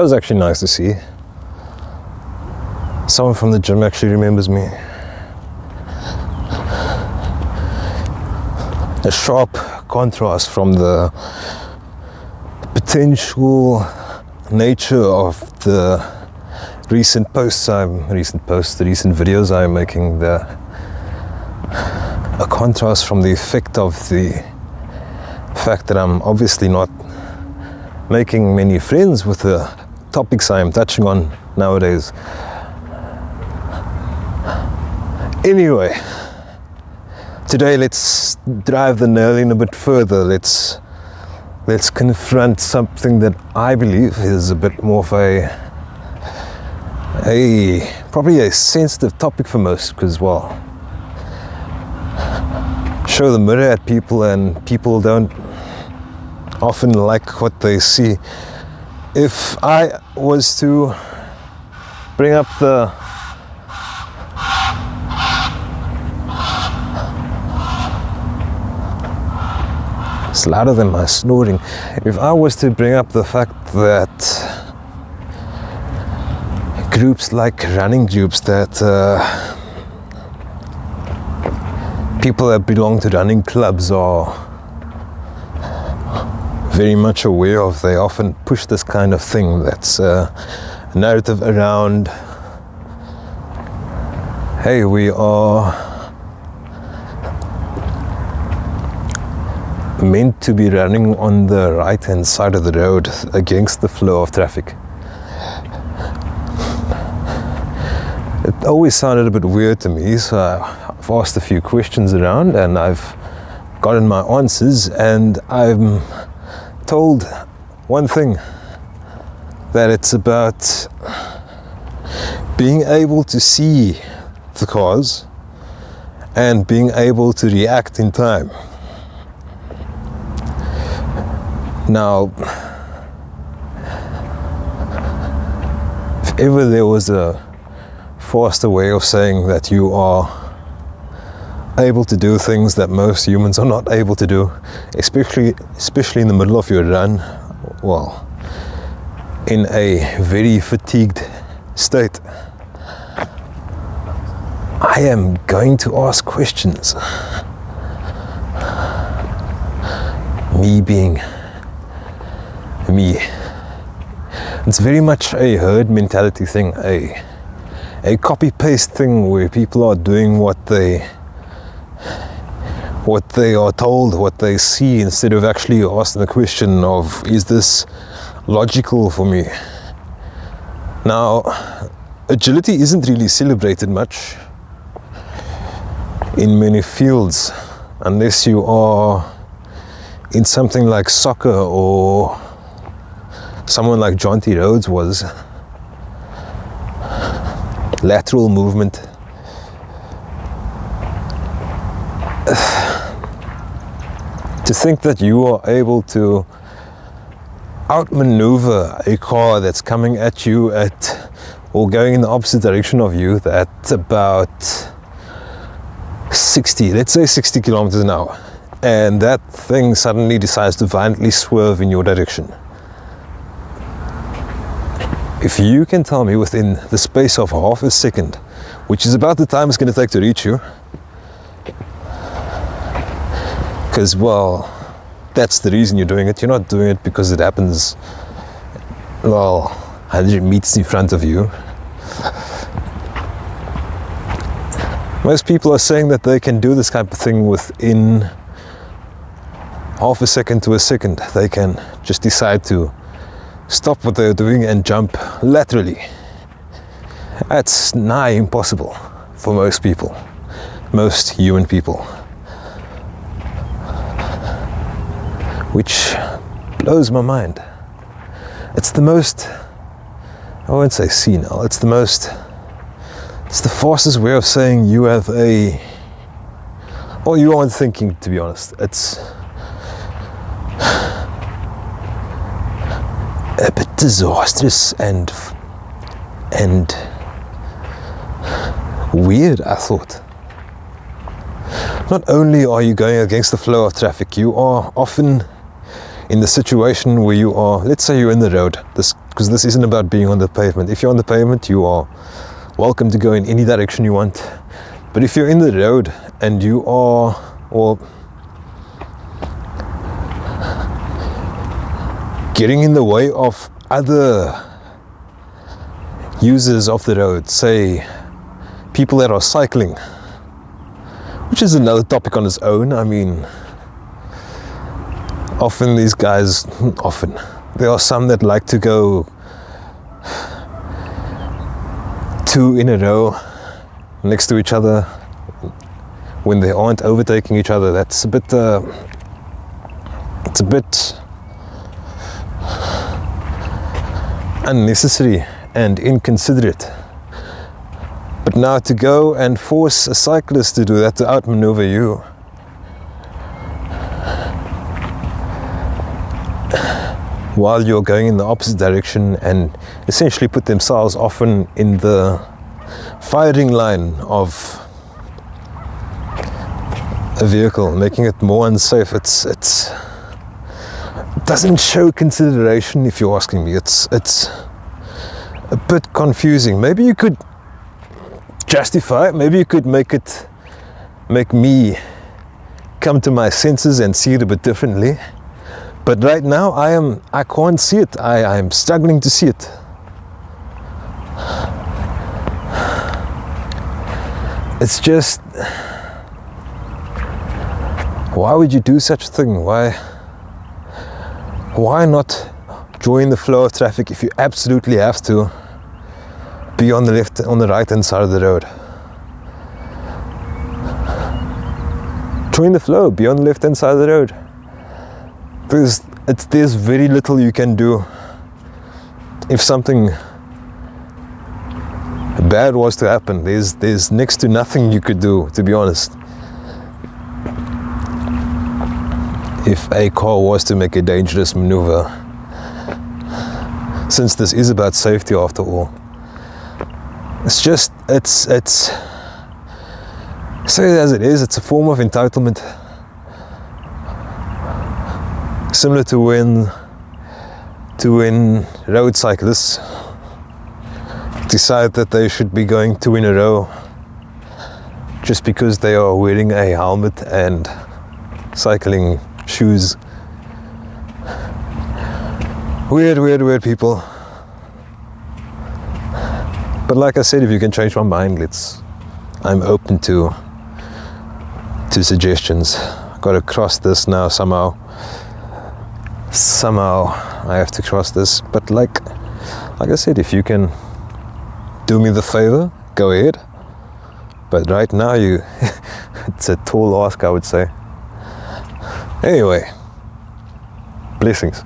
That was actually nice to see. Someone from the gym actually remembers me. A sharp contrast from the potential nature of the recent videos I'm making, a contrast from the effect of the fact that I'm obviously not making many friends with the topics I am touching on nowadays. Anyway, today let's drive the nail in a bit further. Let's confront something that I believe is a bit more of probably a sensitive topic for most, because, well, show the mirror at people and people don't often like what they see. If I was to bring up the it's louder than my snoring. If I was to bring up the fact that groups like running groups, that people that belong to running clubs are very much aware of, they often push this kind of thing that's a narrative around, hey, we are meant to be running on the right hand side of the road against the flow of traffic. It always sounded a bit weird to me, so I've asked a few questions around and I've gotten my answers, and I'm told one thing, that it's about being able to see the cars and being able to react in time. Now, if ever there was a faster way of saying that you are able to do things that most humans are not able to do, especially in the middle of your run, well, in a very fatigued state, I am going to ask questions. Me being me. It's very much a herd mentality thing, a copy-paste thing where people are doing what they are told, what they see, instead of actually asking the question of, is this logical for me? Now, agility isn't really celebrated much in many fields, unless you are in something like soccer, or someone like John T. Rhodes was. Lateral movement. To think that you are able to outmaneuver a car that's coming at you or going in the opposite direction of you at about 60 kilometers an hour, and that thing suddenly decides to violently swerve in your direction. If you can tell me within the space of half a second, which is about the time it's going to take to reach you, because, well, that's the reason you're doing it. You're not doing it because it happens, well, 100 meters in front of you. Most people are saying that they can do this type of thing within half a second to a second. They can just decide to stop what they're doing and jump laterally. That's nigh impossible for most people, most human people, which blows my mind. It's the most, I won't say senile, it's the fastest way of saying you have you aren't thinking, to be honest. It's a bit disastrous and weird, I thought. Not only are you going against the flow of traffic, you are often in the situation where you are, let's say you're in the road, this because this isn't about being on the pavement. If you're on the pavement, you are welcome to go in any direction you want. But if you're in the road and you are, or getting in the way of other users of the road, say people that are cycling, which is another topic on its own. I mean, there are some that like to go two in a row next to each other when they aren't overtaking each other. That's a bit it's a bit unnecessary and inconsiderate. But now to go and force a cyclist to do that, to outmaneuver you, while you're going in the opposite direction, and essentially put themselves often in the firing line of a vehicle, making it more unsafe. It doesn't show consideration, if you're asking me. It's a bit confusing. Maybe you could justify it. Maybe you could make me come to my senses and see it a bit differently. But right now I can't see it. I am struggling to see it. It's just, why would you do such a thing? Why not join the flow of traffic if you absolutely have to be on the right hand side of the road? Join the flow, be on the left hand side of the road. There's very little you can do. If something bad was to happen, there's next to nothing you could do, to be honest. If a car was to make a dangerous maneuver, since this is about safety after all, it's say it as it is, it's a form of entitlement. Similar to when road cyclists decide that they should be going two in a row just because they are wearing a helmet and cycling shoes. Weird people. But like I said, if you can change my mind, I'm open to suggestions. I've got to cross this now somehow I have to cross this. But like I said, if you can do me the favor, go ahead. But right now it's a tall ask, I would say. Anyway, blessings.